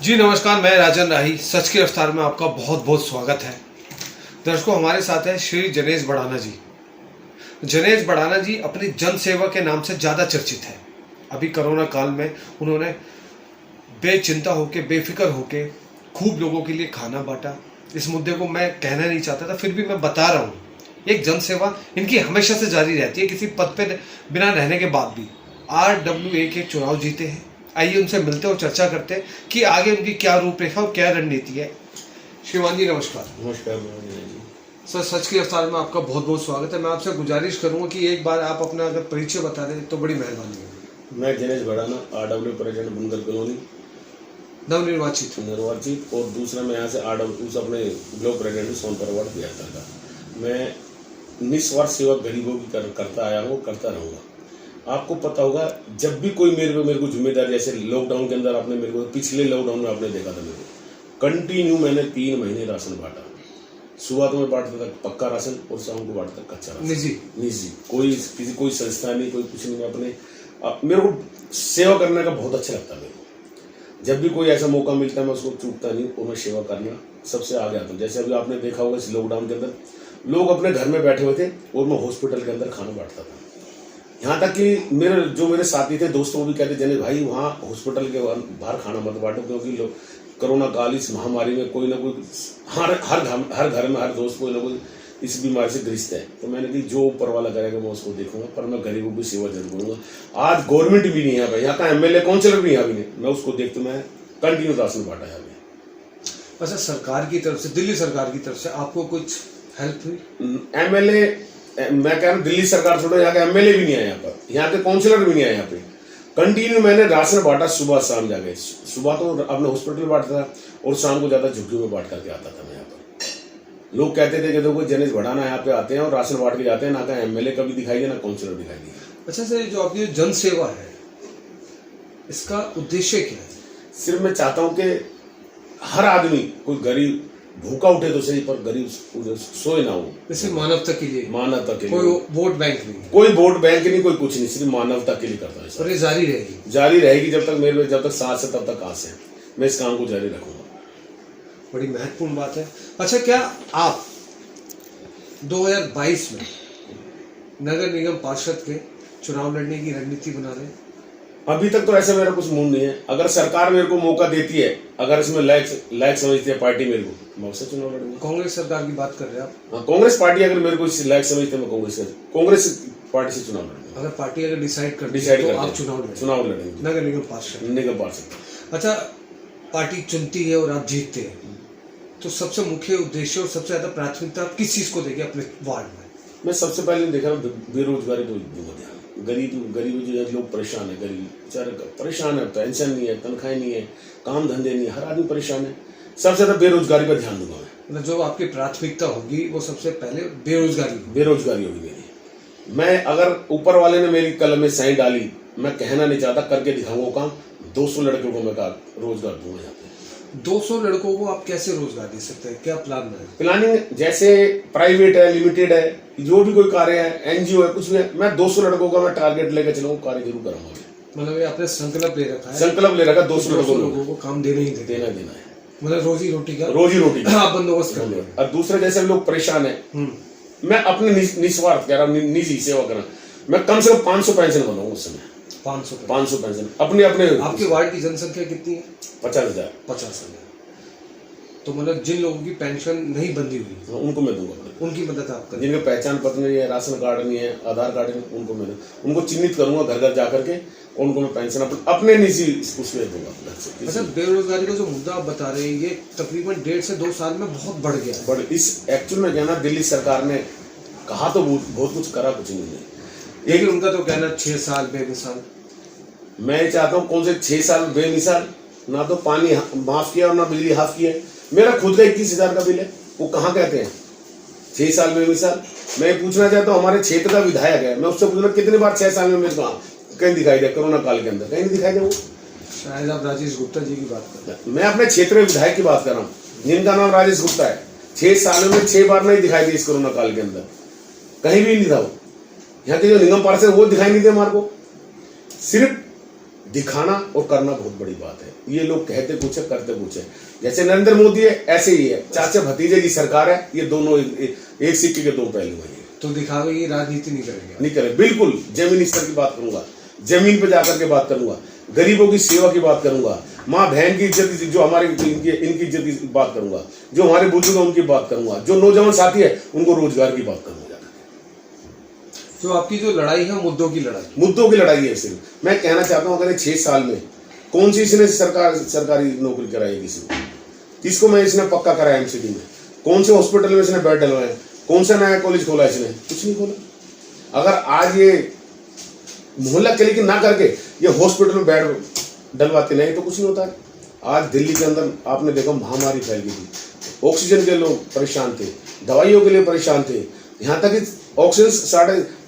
जी नमस्कार, मैं राजन राही। सच की रफ्तार में आपका बहुत बहुत स्वागत है। दर्शकों, हमारे साथ है श्री जनेश बड़ाना जी। जनेश बड़ाना जी अपनी जन सेवा के नाम से ज़्यादा चर्चित है। अभी कोरोना काल में उन्होंने बेचिंता होके, बेफिक्र होके खूब लोगों के लिए खाना बांटा। इस मुद्दे को मैं कहना नहीं चाहता था, फिर भी मैं बता रहा हूँ। एक जन सेवा इनकी हमेशा से जारी रहती है, किसी पद पे बिना रहने के बाद भी। RWA के चुनाव जीते हैं। आइए उनसे मिलते और चर्चा करते हैं कि आगे उनकी क्या रूपरेखा और क्या रणनीति है। श्रीमान जी नमस्कार। नमस्कार जी। सर, सच की रफ्तार में आपका बहुत बहुत स्वागत है। मैं आपसे गुजारिश करूंगा कि एक बार आप अपना अगर परिचय बता दें तो बड़ी मेहरबानी होगी। मैं जनेश बड़ाना, RW प्रेसिडेंट बुंदल कॉलोनी नवनिर्वाचित, और दूसरा मैं यहाँ से RW अपने block president Sonpur ward Bihar का। मैं निस्वार्थ सेवा गरीबों की करता आया हूँ, करता रहूँगा। आपको पता होगा, जब भी कोई मेरे को जिम्मेदारी, जैसे लॉकडाउन के अंदर आपने मेरे को, पिछले लॉकडाउन में आपने देखा था मेरे को कंटिन्यू मैंने 3 महीने राशन बांटा। सुबह तो मैं बांटता था पक्का राशन और शाम को बांटता कच्चा राशन। निजी कोई संस्था नहीं, कोई कुछ नहीं। अपने मेरे को सेवा करने का बहुत अच्छा लगता है। मेरे को जब भी कोई ऐसा मौका मिलता है मैं उसको चूकता नहीं और मैं सेवा करना सबसे आगे आता हूँ। जैसे अभी आपने देखा होगा, इस लॉकडाउन के अंदर लोग अपने घर में बैठे हुए थे और मैं हॉस्पिटल के अंदर खाना बांटता था। यहाँ तक कि मेरे साथी थे, दोस्तों भी कहते जने भाई वहाँ हॉस्पिटल के बाहर खाना मत बांटो, क्योंकि लोग कोरोना काल, इस महामारी में कोई ना कोई हर घर में हर दोस्त कोई ना कोई इस बीमारी से ग्रस्त है। तो मैंने कहा जो ऊपर वाला करेगा मैं उसको देखूंगा, पर मैं गरीबों की सेवा जरूर करूंगा। आज गवर्नमेंट भी नहीं है भाई, यहाँ का MLA काउंसिलर भी यहाँ भी नहीं, मैं उसको देखते मैं कंटिन्यू राशन बांटा है। अच्छा, सरकार की तरफ से, दिल्ली सरकार की तरफ से आपको कुछ हेल्प हुई? MLA, मैं कह रहा हूँ दिल्ली सरकार छोड़ो, यहाँ के MLA भी नहीं आए, यहाँ पर यहाँ के काउंसिलर भी नहीं आए। यहाँ पे कंटिन्यू मैंने राशन बांटा, सुबह शाम जाके। सुबह तो अपने हॉस्पिटल बांटता था और शाम को ज्यादा झुग्गी में बांट करके आता था मैं यहाँ पर। लोग कहते थे कि देखो जनेश बड़ाना यहाँ पे आते हैं और राशन बांट के जाते हैं, ना का MLA कभी दिखाई दिया, ना काउंसिलर दिखाई दिया। अच्छा सर, जो आपकी जन सेवा है इसका उद्देश्य क्या है? सिर्फ मैं चाहता हूँ कि हर आदमी, कोई गरीब भूखा उठे तो सही, पर गरीब सोए ना हो। जैसे मानवता के लिए, कोई वोट बैंक नहीं, कोई वोट बैंक नहीं, कोई कुछ नहीं, सिर्फ मानवता के लिए करता है। और ये जारी रहेगी जब तक सांस है तब तक आस है। मैं इस काम को जारी रखूंगा। बड़ी महत्वपूर्ण बात है। अच्छा, क्या आप 2022 में नगर निगम पार्षद के चुनाव लड़ने की रणनीति बना रहे हैं? अभी तक तो ऐसा मेरा कुछ मूड नहीं है। अगर सरकार मेरे को मौका देती है, अगर इसमें लायक समझती है पार्टी मेरे को, मैं उससे चुनाव लड़ूंगा। कांग्रेस सरकार की बात कर रहे हैं आप? हाँ, कांग्रेस पार्टी अगर मेरे को लायक समझती है, मैं कांग्रेस पार्टी से चुनाव लड़ूंगा। अगर पार्टी अगर डिसाइड करती है तो आप चुनाव लड़ेंगे, नगर निगम पार्षद। अच्छा, पार्टी चुनती है और आप जीतते हैं, तो सबसे मुख्य उद्देश्य और सबसे ज्यादा प्राथमिकता आप किस चीज को देंगे अपने वार्ड में? मैं सबसे पहले देखा बेरोजगारी को दूंगा ध्यान। गरीब जो लोग परेशान है, गरीब बेचारे परेशान है, पेंशन नहीं है, तनख्वाह नहीं है, काम धंधे नहीं है, हर आदमी परेशान है। सबसे ज्यादा बेरोजगारी पर ध्यान दूंगा मैं। मतलब जो आपकी प्राथमिकता होगी वो सबसे पहले बेरोजगारी होगी मेरी। मैं अगर ऊपर वाले ने मेरी कलम में साइन डाली, मैं कहना नहीं चाहता, करके दिखाऊंगा काम। 200 लड़कों को मैं रोजगार दूंगा यहाँ पे। 200 लड़कों को आप कैसे रोजगार दे सकते हैं? क्या प्लान है? प्लानिंग जैसे प्राइवेट है, लिमिटेड है, जो भी कोई कार्य है, NGO है, कुछ भी है, मैं 200 लड़कों का मैं टारगेट लेकर चलूंगा, कार्य जरूर करूंगा। मतलब ये आपने संकल्प ले रखा है? संकल्प ले रखा, 200 लोगों को काम देना है। मतलब रोजी रोटी का आप बंदोदस्त कर रहे हैं। और दूसरे जैसे लोग परेशान है, मैं अपने निस्वार्थ कह रहा हूँ, निजी सेवा करना। मैं कम से कम 500 पेंशन बनाऊंगा उस समय। 500 पेंशन अपने। आपके वार्ड की जनसंख्या कितनी है? 50,000। तो मतलब जिन लोगों की पेंशन नहीं बंधी हुई, उनको मैं दूंगा। उनकी मदद आप करें। जिनका पहचान पत्र नहीं है, राशन कार्ड नहीं है, आधार कार्ड नहीं, उनको चिन्हित करूंगा घर घर जाकर के, उनको मैं पेंशन अपने निजी उसमें दूंगा। अच्छा, बेरोजगारी का जो मुद्दा आप बता रहे हैं, ये तकरीबन 1.5 से 2 साल में बहुत बढ़ गया है। इस एक्चुअल में कहना, दिल्ली सरकार ने कहा तो बहुत कुछ, करा कुछ नहीं है। लेकिन उनका तो कहना 6 साल बेमिसाल। मैं चाहता हूँ कौन से 6 साल बेमिसाल? ना तो पानी माफ किया और ना बिजली हाफ किया। मेरा खुद का 21,000 का बिल है, वो कहाँ कहते हैं 6 साल बेमिसाल? मैं पूछना चाहता हूँ, हमारे क्षेत्र का विधायक है, मैं उससे पूछना कितनी बार 6 साल में मेरे को कहीं दिखाई दिया? कोरोना काल के अंदर कहीं नहीं दिखाई दिया। वो शायद आप राजेश गुप्ता जी की बात कर रहे हैं। मैं अपने क्षेत्र में विधायक की बात कर रहा हूँ, जिनका नाम राजेश गुप्ता है। 6 सालों में 6 बार नहीं दिखाई दी इस कोरोना काल के अंदर, कहीं भी नहीं था वो। यहाँ के जो निगम पार्षद वो दिखाई नहीं दे हमारे को। सिर्फ दिखाना और करना बहुत बड़ी बात है। ये लोग कहते कुछ है, करते कुछ है। जैसे नरेंद्र मोदी है, ऐसे ही है। चाचा भतीजे की सरकार है, ये दोनों एक सिक्के के दो पहलू हैं। तो दिखावे की राजनीति नहीं करेंगे? नहीं करें, बिल्कुल जमीनी स्तर की बात करूंगा, जमीन पे जाकर के बात करूंगा, गरीबों की सेवा की बात करूंगा, माँ बहन की इज्जत, जो हमारे इनकी इज्जत की बात करूंगा, जो हमारे बुजुर्ग हैं उनकी बात करूंगा, जो नौजवान साथी है उनको रोजगार की बात करूंगा। तो आपकी जो लड़ाई है मुद्दों की लड़ाई है सिर्फ। मैं कहना चाहता हूँ, अगर 6 साल में कौन सी इसने सरकारी नौकरी कराई है किसी को? किसको मैं इसने पक्का कराया एमसीडी में? कौन से हॉस्पिटल में इसने बेड डलवाए? कौन सा नया कॉलेज खोला इसने? कुछ नहीं खोला। अगर आज ये मोहल्ला क्लिनिक ना करके ये हॉस्पिटल में बेड डलवाते नहीं तो कुछ नहीं होता है। आज दिल्ली के अंदर आपने देखा महामारी फैल गई थी, ऑक्सीजन के लोग परेशान थे, दवाइयों के लिए परेशान थे, यहाँ तक कि ऑक्सीजन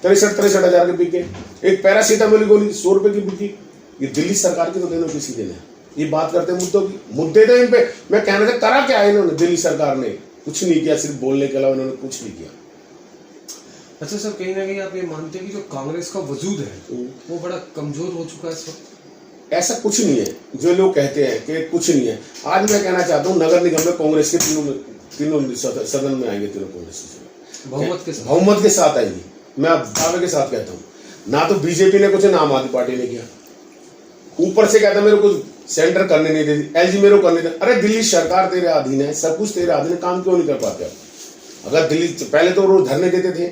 63,000 के बिके, एक पैरासीटामोल की गोली 100 रुपए की बिकी। ये दिल्ली सरकार की तो देना किसी देना है। ये बात करते हैं मुद्दों की, मुद्दे थे इन पे। मैं कहना था करा क्या है इन्होंने? दिल्ली सरकार ने कुछ नहीं किया, सिर्फ बोलने के अलावा इन्होंने कुछ नहीं किया। अच्छा सर, कहीं ना कहीं आप ये मानते हैं कि जो कांग्रेस का वजूद है वो बड़ा कमजोर हो चुका है इस वक्त? ऐसा कुछ नहीं है जो लोग कहते हैं कि कुछ नहीं है। आज मैं कहना चाहता हूँ, नगर निगम में कांग्रेस के तीनों सदन में आएंगे, तीनों कांग्रेस बहुमत के साथ आएंगी। मैं दावे के साथ कहता हूँ, ना तो बीजेपी ने कुछ, ना आम आदमी पार्टी ने किया। ऊपर से कहता मेरे को सेंटर करने नहीं देती, एलजी मेरे को करने दे। अरे दिल्ली सरकार तेरे अधीन है, सब कुछ तेरे अधीन है, काम क्यों नहीं कर पाते आप? अगर दिल्ली पहले तो रोज धरने देते थे,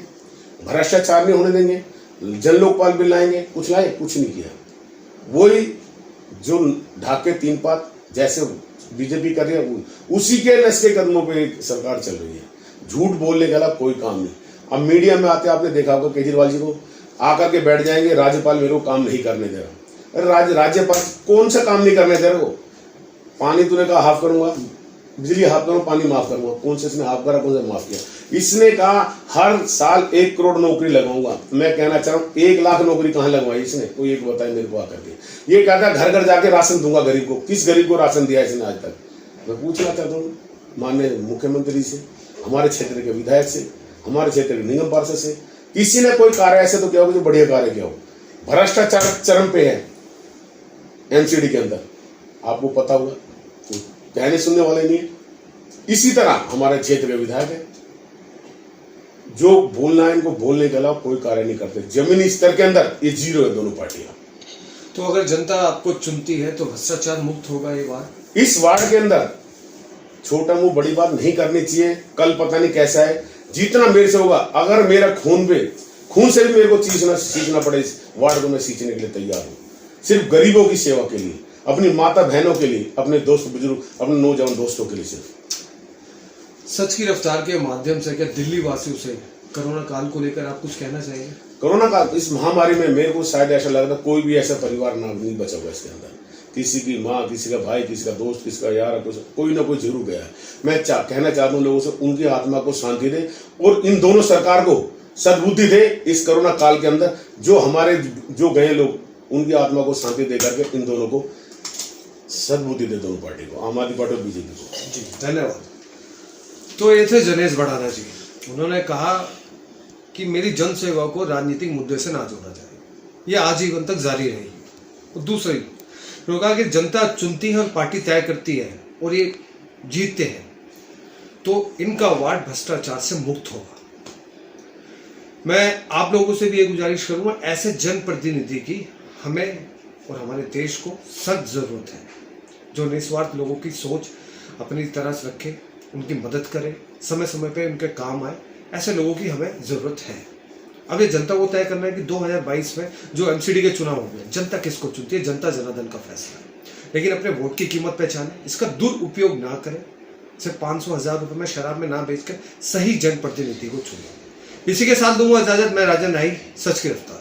भ्रष्टाचार नहीं होने देंगे, जन लोकपाल बिल लाएंगे, कुछ लाए, कुछ नहीं किया। वही जो ढाके 3 पात जैसे बीजेपी कर रही है, उसी के नस्के कदमों पे सरकार चल रही है। झूठ बोलने के अलावा कोई काम नहीं। अब मीडिया में आते आपने देखा होगा, केजरीवाल जी को आकर के बैठ जाएंगे, राज्यपाल मेरे को काम नहीं करने दे रहा। अरे राज्यपाल कौन सा काम नहीं करने दे रहे हो? पानी तूने कहा हाफ करूंगा, बिजली हाफ करूंगा, पानी माफ करूंगा, कौन से इसने हाफ करा, कौन सा माफ किया? इसने कहा हर साल 1 करोड़ नौकरी लगाऊंगा। मैं कहना चाह रहा हूँ 1 लाख नौकरी कहाँ लगवाई इसने? कोई एक बताए मेरे को आकर के। ये कहता घर घर जाके राशन दूंगा गरीब को। किस गरीब को राशन दिया इसने आज तक? मैं पूछना चाहता हूँ माननीय मुख्यमंत्री से, हमारे क्षेत्र के विधायक से, हमारे क्षेत्र के निगम पार्षद से, किसी ने कोई कार्य ऐसे तो क्या हो जो बढ़िया कार्य क्या हो? भ्रष्टाचार चरम पे है एमसीडी के अंदर, आपको पता होगा, तो कहने सुनने वाले नहीं है। इसी तरह हमारे क्षेत्र के विधायक है, जो बोलना है इनको बोलने के अलावा कोई कार्य नहीं करते। जमीनी स्तर के अंदर ये जीरो है दोनों पार्टियां। तो अगर जनता आपको चुनती है तो भ्रष्टाचार मुक्त होगा ये वार्ड? इस वार्ड के अंदर छोटा मुंह बड़ी बात नहीं करनी चाहिए। कल पता नहीं कैसा है, जितना मेरे से होगा, अगर मेरा खून से भी मेरे को सींचना पड़े इस वार्ड को, मैं सींचने के लिए तैयार हूँ। सिर्फ गरीबों की सेवा के लिए, अपनी माता बहनों के लिए, अपने दोस्त बुजुर्ग, अपने नौजवान दोस्तों के लिए। सिर्फ सच की रफ्तार के माध्यम से क्या दिल्ली वासियों से कोरोना काल को लेकर आप कुछ कहना चाहिए? कोरोना काल, इस महामारी में मेरे को शायद ऐसा लग रहा था कोई भी ऐसा परिवार नहीं बचा हुआ इसके अंदर। किसी की माँ, किसी का भाई, किसी का दोस्त, किसी का यार, कोई ना कोई जरूर गया है। मैं कहना चाहता हूँ लोगों से, उनकी आत्मा को शांति दे और इन दोनों सरकार को सद्बुद्धि दे इस कोरोना काल के अंदर। जो गए लोग, उनकी आत्मा को शांति दे करके इन दोनों को सद्बुद्धि दे, दोनों पार्टी को, आम आदमी पार्टी और बीजेपी को। जी धन्यवाद। तो ये थे जनेश बढ़ाना जी। उन्होंने कहा कि मेरी जन सेवा को राजनीतिक मुद्दे से ना जोड़ा जाए, ये आजीवन तक जारी रहेगी। और दूसरी, उन्होंने कहा कि जनता चुनती है और पार्टी तय करती है और ये जीतते हैं, तो इनका वार्ड भ्रष्टाचार से मुक्त होगा। मैं आप लोगों से भी ये गुजारिश करूंगा, ऐसे जनप्रतिनिधि की हमें और हमारे देश को सख्त जरूरत है, जो निस्वार्थ लोगों की सोच अपनी तरह रखे, उनकी मदद करे, समय समय पे उनके काम आए। ऐसे लोगों की हमें जरूरत है। अब ये जनता को तय करना है कि 2022 में जो एमसीडी के चुनाव होंगे, जनता किसको चुनती है, जनता जनार्दन का फैसला है। लेकिन अपने वोट की कीमत पहचाने, इसका दुरुपयोग ना करें, सिर्फ 500-1000 रुपये में शराब में ना बेचकर सही जनप्रतिनिधि को चुने। इसी के साथ दूंगा इजाजत। मैं राजन नाई, सच की रफ्तार।